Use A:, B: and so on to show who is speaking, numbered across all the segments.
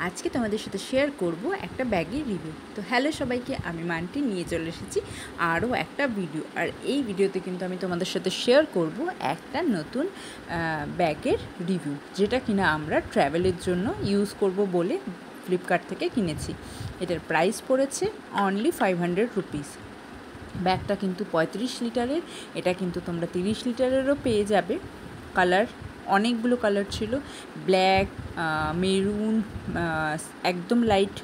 A: আজকে তোমাদের সাথে শেয়ার করব একটা ব্যাগের রিভিউ। তো হ্যালো সবাইকে, আমি মানটি নিয়ে চলে এসেছি আরও একটা ভিডিও। আর এই ভিডিওতে কিন্তু আমি তোমাদের সাথে শেয়ার করব একটা নতুন ব্যাগের রিভিউ, যেটা কিনা আমরা ট্র্যাভেলের জন্য ইউজ করব বলে ফ্লিপকার্ট থেকে কিনেছি। এটার প্রাইস পড়েছে অনলি 500 রুপিস। ব্যাগটা কিন্তু 35 লিটারের, এটা কিন্তু তোমরা 30 লিটারেরও পেয়ে যাবে। কালার অনেকগুলো কালার ছিল, ব্ল্যাক, মেরুন, একদম লাইট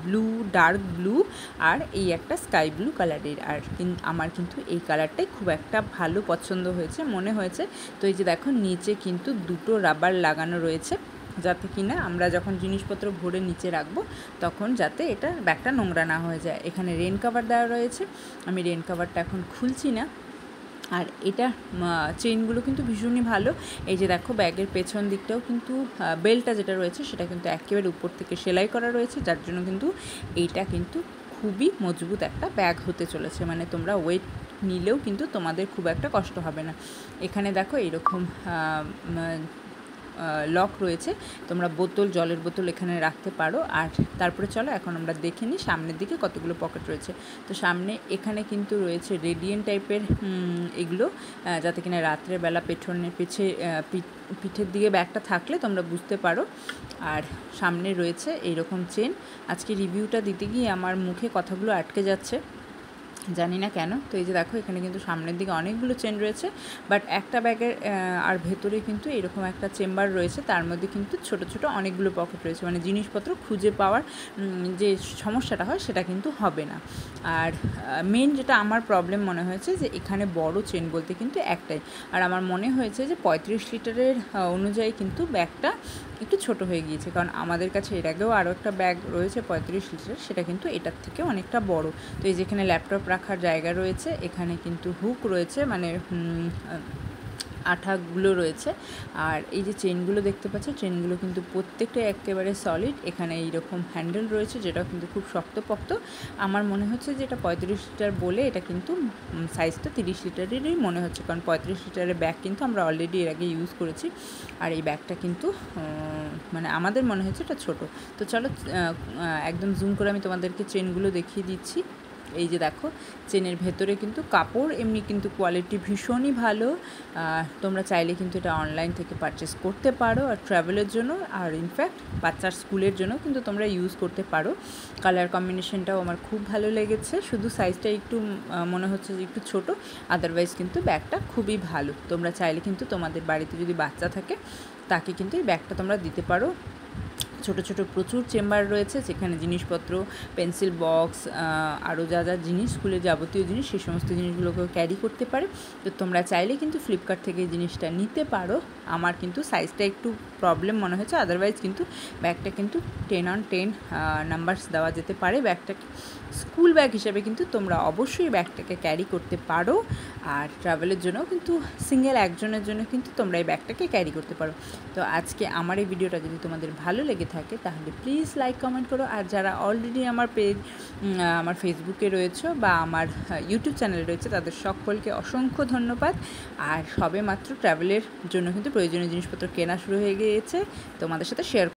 A: ব্লু, ডার্ক ব্লু, আর এই একটা স্কাই ব্লু কালারের। আর আমার কিন্তু এই কালারটাই খুব একটা ভালো পছন্দ হয়েছে মনে হয়েছে। তো এই যে দেখো, নিচে কিন্তু দুটো রাবার লাগানো রয়েছে, যাতে কিনা আমরা যখন জিনিসপত্র ভরে নিচে রাখবো তখন যাতে এটা ব্যাগটা নোংরা না হয়ে যায়। এখানে রেন কাভার দেওয়া রয়েছে, আমি রেন কাভারটা এখন খুলছি না। আর এটা চেইনগুলো কিন্তু ভীষণই ভালো। এই যে দেখো, ব্যাগের পেছন দিকটাও কিন্তু বেল্টটা যেটা রয়েছে সেটা কিন্তু একেবারে উপর থেকে সেলাই করা রয়েছে, যার জন্য কিন্তু এইটা কিন্তু খুবই মজবুত একটা ব্যাগ হতে চলেছে। মানে তোমরা ওয়েট নিলেও কিন্তু তোমাদের খুব একটা কষ্ট হবে না। এখানে দেখো এইরকম লক রয়েছে, তোমরা বোতল, জলের বোতল এখানে রাখতে পারো। আর তারপরে চলো এখন আমরা দেখে নিই সামনের দিকে কতগুলো পকেট রয়েছে। তো সামনে এখানে কিন্তু রয়েছে রেডিয়েন্ট টাইপের এগুলো, যাতে কিনা রাত্রেবেলা পিঠের দিকে ব্যাগটা থাকলে তোমরা বুঝতে পারো। আর সামনে রয়েছে এইরকম চেন। আজকে রিভিউটা দিতে গিয়ে আমার মুখে কথাগুলো আটকে যাচ্ছে, জানি না কেন। তো এই যে দেখো, এখানে কিন্তু সামনের দিকে অনেকগুলো চেন রয়েছে, বাট একটা ব্যাগের আর ভেতরে কিন্তু এরকম একটা চেম্বার রয়েছে, তার মধ্যে কিন্তু ছোট ছোট অনেকগুলো পকেট রয়েছে। মানে জিনিসপত্র খুঁজে পাওয়ার যে সমস্যাটা হয় সেটা কিন্তু হবে না। আর মেন যেটা আমার প্রবলেম মনে হয়েছে যে এখানে বড় চেন বলতে কিন্তু একটাই। আর আমার মনে হয়েছে যে 35 লিটারের অনুযায়ী কিন্তু ব্যাগটা একটু ছোট হয়ে গিয়েছে, কারণ আমাদের কাছে এর আগেও আরও একটা ব্যাগ রয়েছে 35 লিটার, সেটা কিন্তু এটার থেকে অনেকটা বড়। তো এই যেখানে ল্যাপটপ রাখার জায়গা রয়েছে, এখানে কিন্তু হুক রয়েছে, মানে আঠাগুলো রয়েছে। আর এই যে চেনগুলো দেখতে পাচ্ছ, চেনগুলো কিন্তু প্রত্যেকটাই একেবারে সলিড। এখানে এইরকম হ্যান্ডেল রয়েছে, যেটা কিন্তু খুব শক্তপোক্ত। আমার মনে হচ্ছে যে এটা 35 লিটার বলে এটা কিন্তু সাইজটা 30 লিটারেরই মনে হচ্ছে, কারণ 35 লিটারের ব্যাগ কিন্তু আমরা অলরেডি এর আগে ইউজ করেছি। আর এই ব্যাগটা কিন্তু মানে আমাদের মনে হচ্ছে এটা ছোটো। তো চলো একদম জুম করে আমি তোমাদেরকে চেনগুলো দেখিয়ে দিচ্ছি। এই যে দেখো, চেনের ভেতরে কিন্তু কাপড় এমনি কিন্তু কোয়ালিটি ভীষণই ভালো। তোমরা চাইলে কিন্তু এটা অনলাইন থেকে পারচেস করতে পারো, আর ট্রাভেলের জন্য, আর ইনফ্যাক্ট বাচ্চার স্কুলের জন্য কিন্তু তোমরা ইউজ করতে পারো। কালার কম্বিনেশনটাও আমার খুব ভালো লেগেছে, শুধু সাইজটা একটু মনে হচ্ছে যে একটু ছোটো, আদারওয়াইজ কিন্তু ব্যাগটা খুবই ভালো। তোমরা চাইলে কিন্তু তোমাদের বাড়িতে যদি বাচ্চা থাকে তাকে কিন্তু এই ব্যাগটা তোমরা দিতে পারো। ছোট ছোট প্রচুর চেম্বার রয়েছে, যেখানে জিনিসপত্র, পেন্সিল বক্স, আরও যা যা জিনিস, স্কুলের যাবতীয় জিনিস, সেই সমস্ত জিনিসগুলোকেও ক্যারি করতে পারে। তো তোমরা চাইলে কিন্তু ফ্লিপকার্ট থেকে এই জিনিসটা নিতে পারো। আমার কিন্তু সাইজটা একটু প্রবলেম মনে হয়েছে, আদারওয়াইজ কিন্তু ব্যাগটা কিন্তু 10 on 10 নাম্বারস দেওয়া যেতে পারে ব্যাগটাকে। স্কুল ব্যাগ হিসেবে কিন্তু তোমরা অবশ্যই ব্যাগটাকে ক্যারি করতে পারো। আর ট্রাভেলের জন্যও কিন্তু সিঙ্গেল একজনের জন্য কিন্তু তোমরা এই ব্যাগটাকে ক্যারি করতে পারো। তো আজকে আমার এই ভিডিওটা যদি তোমাদের ভালো লেগে থাকে তাহলে প্লিজ লাইক কমেন্ট করো। আর যারা অলরেডি আমার আমার ফেসবুকে রয়েছে বা আমার ইউটিউব চ্যানেলে রয়েছে, তাদের সকলকে অসংখ্য ধন্যবাদ। আর সবে মাত্র ট্রাভেলের জন্য কিন্তু প্রয়োজনীয় জিনিসপত্র কেনা শুরু হয়ে গিয়েছে, তোমাদের সাথে শেয়ার